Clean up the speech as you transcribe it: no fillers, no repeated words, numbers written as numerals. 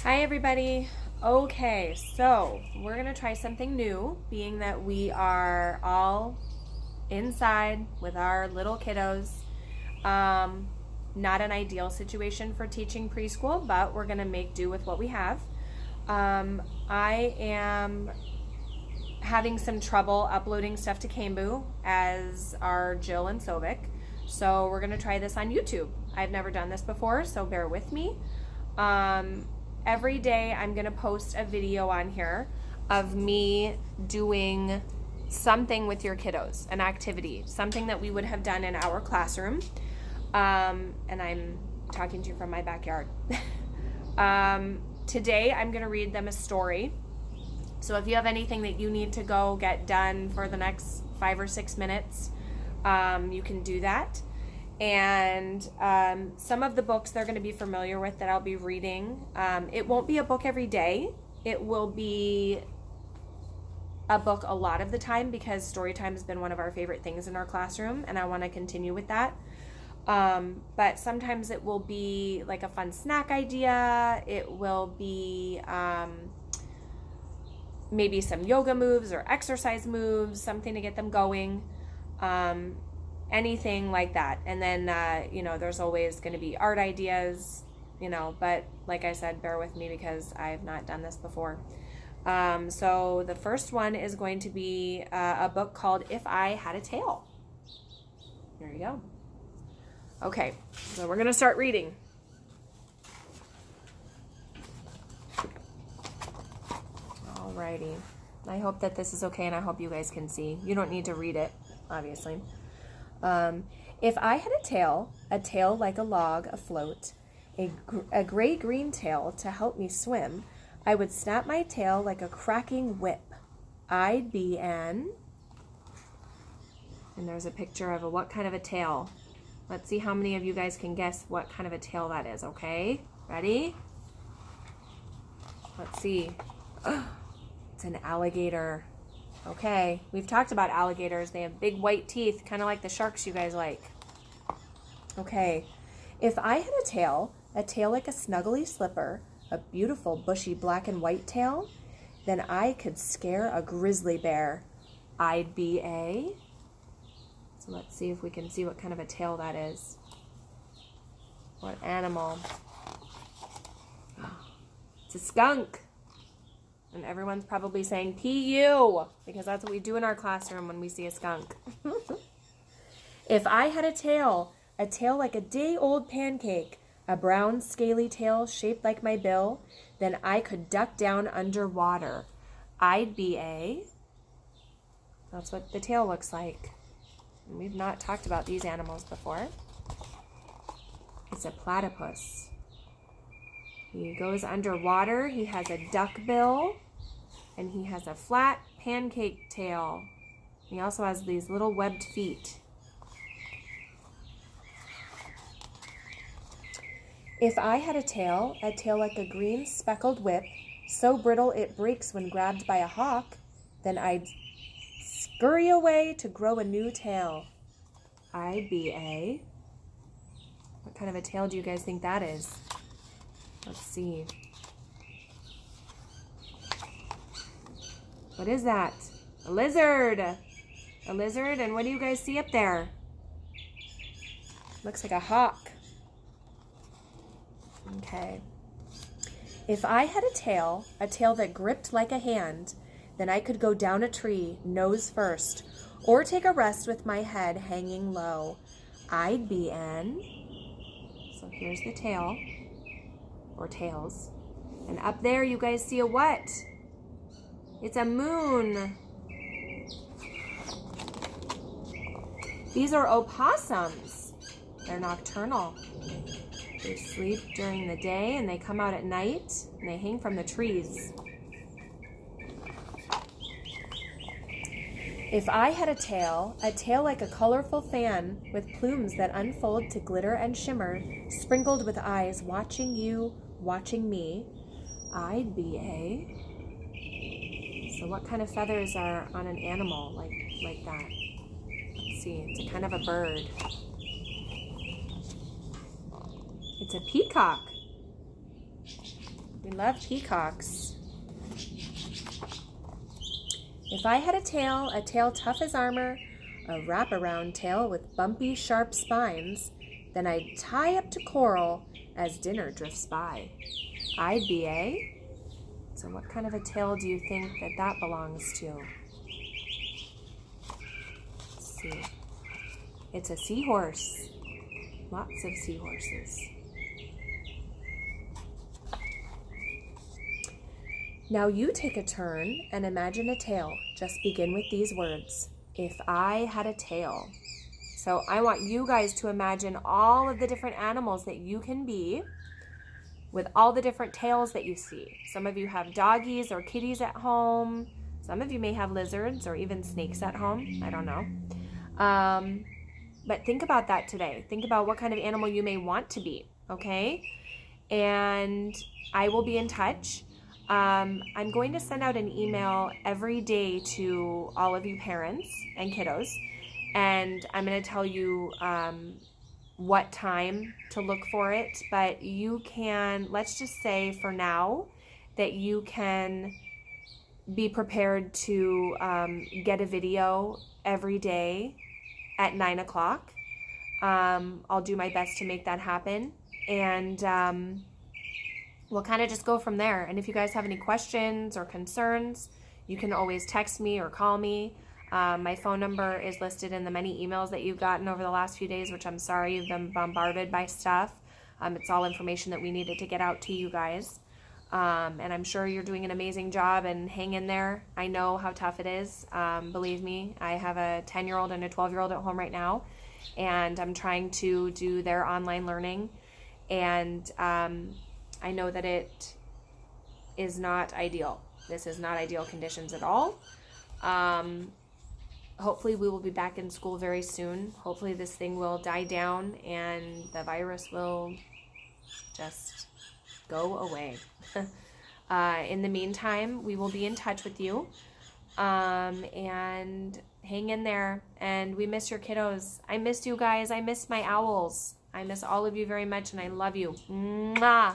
Hi everybody. Okay, so we're gonna try something new, being that we are all inside with our little kiddos. Not an ideal situation for teaching preschool, but we're gonna make do with what we have. I am having some trouble uploading stuff to Kambu, as are Jill and Sovik. So we're gonna try this on YouTube. I've never done this before, so bear with me. Every day I'm going to post a video on here of me doing something with your kiddos, an activity, something that we would have done in our classroom. And I'm talking to you from my backyard. Today I'm going to read them a story. So if you have anything that you need to go get done for the next 5 or 6 minutes, you can do that. And some of the books they're going to be familiar with that I'll be reading. It won't be a book every day. It will be a book a lot of the time because story time has been one of our favorite things in our classroom, and I want to continue with that. But sometimes it will be like a fun snack idea. It will be maybe some yoga moves or exercise moves, something to get them going. Anything like that. And then, there's always going to be art ideas, but like I said, bear with me because I have not done this before. So the first one is going to be a book called If I Had a Tail. There you go. Okay, so we're going to start reading. Alrighty. I hope that this is okay, and I hope you guys can see. You don't need to read it, obviously. If I had a tail like a log afloat, a gray-green tail to help me swim, I would snap my tail like a cracking whip. I'd be an... And there's a picture of what kind of a tail. Let's see how many of you guys can guess what kind of a tail that is, okay? Ready? Let's see. It's an alligator. Okay, we've talked about alligators. They have big white teeth, kind of like the sharks you guys like. Okay, if I had a tail like a snuggly slipper, a beautiful bushy black and white tail, then I could scare a grizzly bear. I'd be a... So let's see if we can see what kind of a tail that is. What animal? It's a skunk. And everyone's probably saying, P.U., because that's what we do in our classroom when we see a skunk. If I had a tail like a day-old pancake, a brown scaly tail shaped like my bill, then I could duck down underwater. I'd be a... That's what the tail looks like. And we've not talked about these animals before. It's a platypus. He goes underwater. He has a duck bill, and he has a flat pancake tail. He also has these little webbed feet. If I had a tail like a green speckled whip, so brittle it breaks when grabbed by a hawk, then I'd scurry away to grow a new tail. I'd be a... What kind of a tail do you guys think that is? Let's see. What is that? A lizard. A lizard, and what do you guys see up there? Looks like a hawk. Okay. If I had a tail that gripped like a hand, then I could go down a tree, nose first, or take a rest with my head hanging low. I'd be an... So here's the tail. Or tails. And up there you guys see a what? It's a moon. These are opossums. They're nocturnal. They sleep during the day and they come out at night and they hang from the trees. If I had a tail like a colorful fan with plumes that unfold to glitter and shimmer, sprinkled with eyes watching you, watching me, I'd be a... So what kind of feathers are on an animal like that? Let's see, it's a kind of a bird. It's a peacock. We love peacocks. If I had a tail tough as armor, a wraparound tail with bumpy, sharp spines, then I'd tie up to coral as dinner drifts by. I'd be a... So what kind of a tail do you think that belongs to? Let's see. It's a seahorse. Lots of seahorses. Now you take a turn and imagine a tail. Just begin with these words. If I had a tail. So I want you guys to imagine all of the different animals that you can be with all the different tails that you see. Some of you have doggies or kitties at home. Some of you may have lizards or even snakes at home. I don't know. But think about that today. Think about what kind of animal you may want to be, okay? And I will be in touch. I'm going to send out an email every day to all of you parents and kiddos, and I'm going to tell you what time to look for it, but you can, let's just say for now, that you can be prepared to get a video every day at 9 o'clock. I'll do my best to make that happen, and we'll kind of just go from there. And if you guys have any questions or concerns, you can always text me or call me. My phone number is listed in the many emails that you've gotten over the last few days, which I'm sorry you've been bombarded by stuff. It's all information that we needed to get out to you guys. And I'm sure you're doing an amazing job, and hang in there. I know how tough it is. Believe me, I have a 10-year-old and a 12-year-old at home right now, and I'm trying to do their online learning. And I know that it is not ideal. This is not ideal conditions at all. Hopefully we will be back in school very soon. Hopefully this thing will die down and the virus will just go away. In the meantime, we will be in touch with you. And hang in there. And we miss your kiddos. I miss you guys. I miss my owls. I miss all of you very much, and I love you. Mwah!